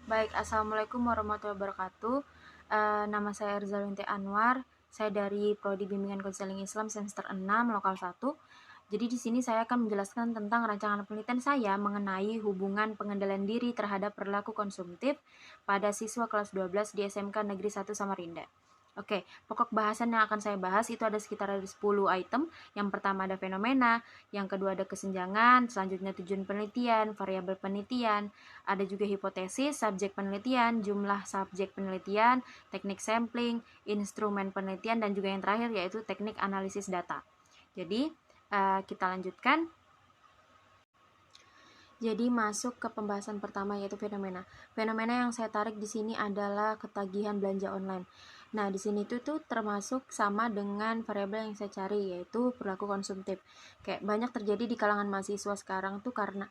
Baik, Assalamualaikum warahmatullahi wabarakatuh. Nama saya Erzalunti Anwar. Saya dari Prodi Bimbingan Konseling Islam semester 6 Lokal 1. Jadi di sini saya akan menjelaskan tentang rancangan penelitian saya mengenai hubungan pengendalian diri terhadap perilaku konsumtif pada siswa kelas 12 di SMK Negeri 1 Samarinda. Oke, pokok bahasan yang akan saya bahas itu ada sekitar 10 item. Yang pertama ada fenomena, yang kedua ada kesenjangan, selanjutnya tujuan penelitian, variabel penelitian, ada juga hipotesis, subjek penelitian, jumlah subjek penelitian, teknik sampling, instrumen penelitian, dan juga yang terakhir yaitu teknik analisis data. Jadi, kita lanjutkan. Jadi masuk ke pembahasan pertama yaitu fenomena. Fenomena yang saya tarik di sini adalah ketagihan belanja online. Nah, di sini tuh termasuk sama dengan variabel yang saya cari yaitu perilaku konsumtif. Kayak banyak terjadi di kalangan mahasiswa sekarang tuh karena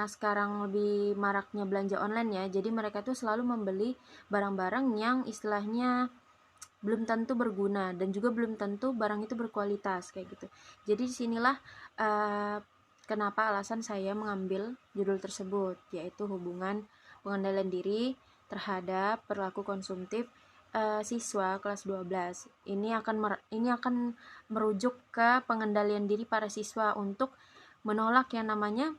sekarang lebih maraknya belanja online ya. Jadi mereka tuh selalu membeli barang-barang yang istilahnya belum tentu berguna dan juga belum tentu barang itu berkualitas kayak gitu. Jadi disinilah kenapa alasan saya mengambil judul tersebut, yaitu hubungan pengendalian diri terhadap perilaku konsumtif siswa kelas 12. Ini akan merujuk ke pengendalian diri para siswa untuk menolak yang namanya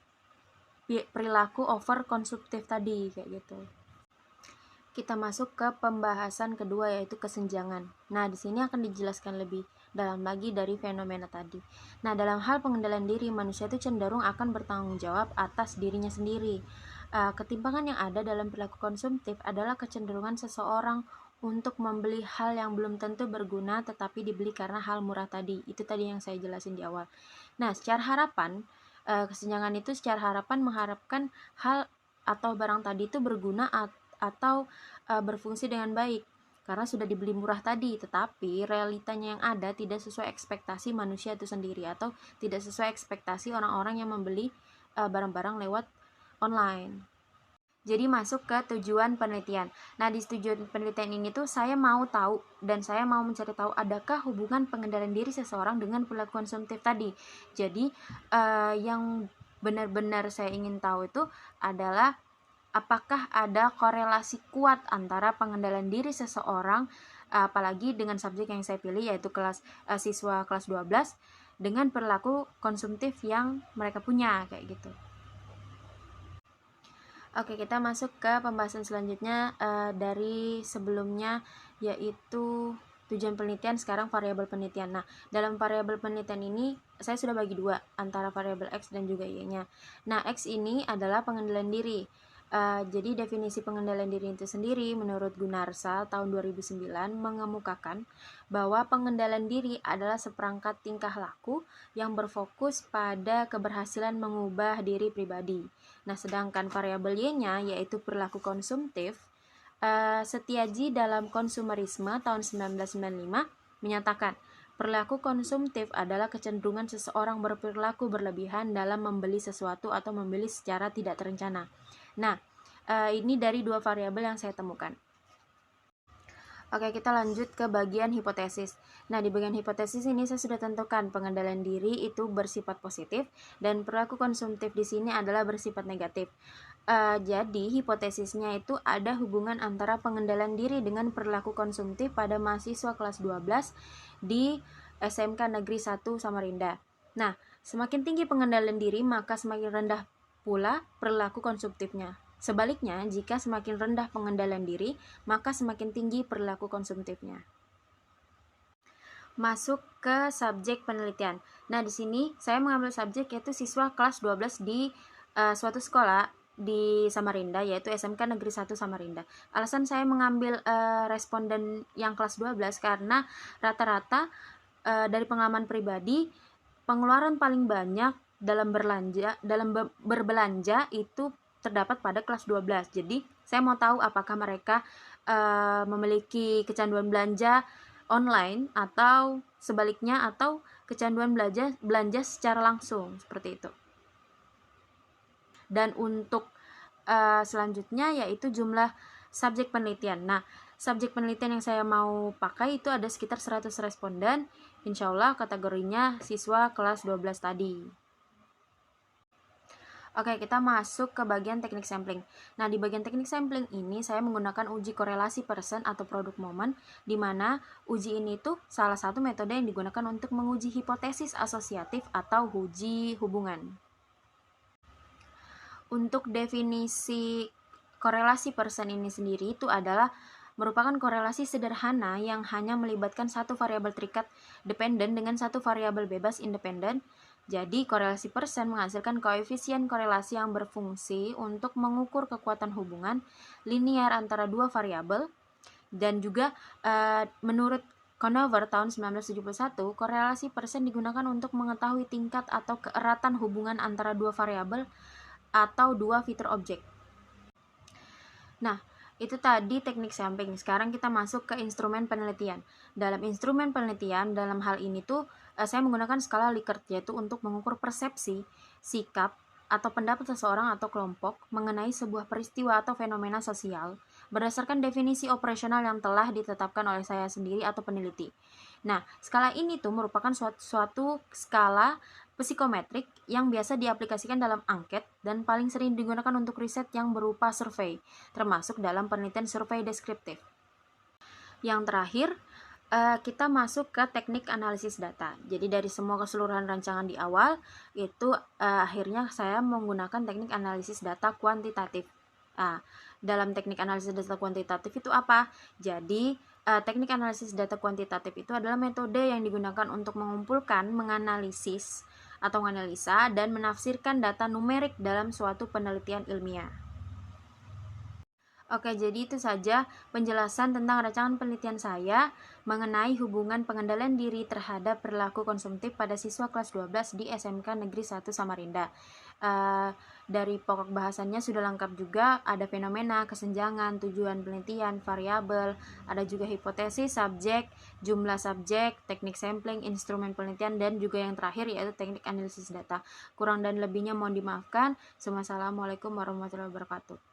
perilaku over konsumtif tadi kayak gitu. Kita masuk ke pembahasan kedua yaitu kesenjangan. Nah, di sini akan dijelaskan lebih dalam lagi dari fenomena tadi. Nah, dalam hal pengendalian diri, manusia itu cenderung akan bertanggung jawab atas dirinya sendiri. Ketimpangan yang ada dalam perilaku konsumtif adalah kecenderungan seseorang untuk membeli hal yang belum tentu berguna tetapi dibeli karena hal murah tadi. Itu tadi yang saya jelasin di awal. Nah, secara harapan, kesenjangan itu secara harapan mengharapkan hal atau barang tadi itu berguna atau berfungsi dengan baik karena sudah dibeli murah tadi, tetapi realitanya yang ada tidak sesuai ekspektasi manusia itu sendiri atau tidak sesuai ekspektasi orang-orang yang membeli barang-barang lewat online. Jadi masuk ke tujuan penelitian. Nah, di tujuan penelitian ini tuh saya mau tahu dan saya mau mencari tahu adakah hubungan pengendalian diri seseorang dengan perilaku konsumtif tadi. Jadi yang benar-benar saya ingin tahu itu adalah apakah ada korelasi kuat antara pengendalian diri seseorang apalagi dengan subjek yang saya pilih yaitu siswa kelas 12 dengan perilaku konsumtif yang mereka punya kayak gitu. Oke, kita masuk ke pembahasan selanjutnya dari sebelumnya yaitu tujuan penelitian, sekarang variabel penelitian. Nah, dalam variabel penelitian ini saya sudah bagi dua antara variabel X dan juga Y-nya. Nah, X ini adalah pengendalian diri. Jadi definisi pengendalian diri itu sendiri menurut Gunarsa tahun 2009 mengemukakan bahwa pengendalian diri adalah seperangkat tingkah laku yang berfokus pada keberhasilan mengubah diri pribadi. Nah, sedangkan variabel Y-nya yaitu perilaku konsumtif, Setiaji dalam Konsumerisme tahun 1995 menyatakan perilaku konsumtif adalah kecenderungan seseorang berperilaku berlebihan dalam membeli sesuatu atau membeli secara tidak terencana. Nah, ini dari dua variabel yang saya temukan. Oke, kita lanjut ke bagian hipotesis. Nah, di bagian hipotesis ini saya sudah tentukan pengendalian diri itu bersifat positif dan perilaku konsumtif di sini adalah bersifat negatif. Jadi, hipotesisnya itu ada hubungan antara pengendalian diri dengan perilaku konsumtif pada mahasiswa kelas 12 di SMK Negeri 1 Samarinda. Nah, semakin tinggi pengendalian diri, maka semakin rendah pula perilaku konsumtifnya. Sebaliknya, jika semakin rendah pengendalian diri, maka semakin tinggi perilaku konsumtifnya. Masuk ke subjek penelitian. Nah, di sini saya mengambil subjek yaitu siswa kelas 12 di suatu sekolah di Samarinda yaitu SMK Negeri 1 Samarinda. Alasan saya mengambil responden yang kelas 12 karena rata-rata dari pengalaman pribadi pengeluaran paling banyak dalam berbelanja itu terdapat pada kelas 12. Jadi, saya mau tahu apakah mereka memiliki kecanduan belanja online atau sebaliknya atau kecanduan belanja secara langsung seperti itu. Dan untuk selanjutnya yaitu jumlah subjek penelitian. Nah, subjek penelitian yang saya mau pakai itu ada sekitar 100 responden. Insya Allah kategorinya siswa kelas 12 tadi. Oke, kita masuk ke bagian teknik sampling. Nah, di bagian teknik sampling ini saya menggunakan uji korelasi person atau produk momen, di mana uji ini tuh salah satu metode yang digunakan untuk menguji hipotesis asosiatif atau uji hubungan. Untuk definisi korelasi person ini sendiri itu adalah merupakan korelasi sederhana yang hanya melibatkan satu variabel terikat dependen dengan satu variabel bebas independen. Jadi, korelasi person menghasilkan koefisien korelasi yang berfungsi untuk mengukur kekuatan hubungan linear antara dua variabel. Dan juga menurut Conover tahun 1971, korelasi person digunakan untuk mengetahui tingkat atau keeratan hubungan antara dua variabel atau dua fitur objek. Nah, itu tadi teknik sampling. Sekarang kita masuk ke instrumen penelitian. Dalam instrumen penelitian, dalam hal ini tuh saya menggunakan skala Likert, yaitu untuk mengukur persepsi, sikap, atau pendapat seseorang atau kelompok mengenai sebuah peristiwa atau fenomena sosial berdasarkan definisi operasional yang telah ditetapkan oleh saya sendiri atau peneliti. Nah, skala ini tuh merupakan suatu skala psikometrik yang biasa diaplikasikan dalam angket dan paling sering digunakan untuk riset yang berupa survei, termasuk dalam penelitian survei deskriptif. Yang terakhir, kita masuk ke teknik analisis data. Jadi dari semua keseluruhan rancangan di awal, itu akhirnya saya menggunakan teknik analisis data kuantitatif. Dalam teknik analisis data kuantitatif itu apa? Jadi, teknik analisis data kuantitatif itu adalah metode yang digunakan untuk mengumpulkan, menganalisis, atau menganalisa, dan menafsirkan data numerik dalam suatu penelitian ilmiah. Oke, jadi itu saja penjelasan tentang rancangan penelitian saya mengenai hubungan pengendalian diri terhadap perilaku konsumtif pada siswa kelas 12 di SMK Negeri 1 Samarinda. Dari pokok bahasannya sudah lengkap juga, ada fenomena, kesenjangan, tujuan penelitian, variabel, ada juga hipotesis, subjek, jumlah subjek, teknik sampling, instrumen penelitian, dan juga yang terakhir yaitu teknik analisis data. Kurang dan lebihnya mohon dimaafkan. Wassalamualaikum warahmatullahi wabarakatuh.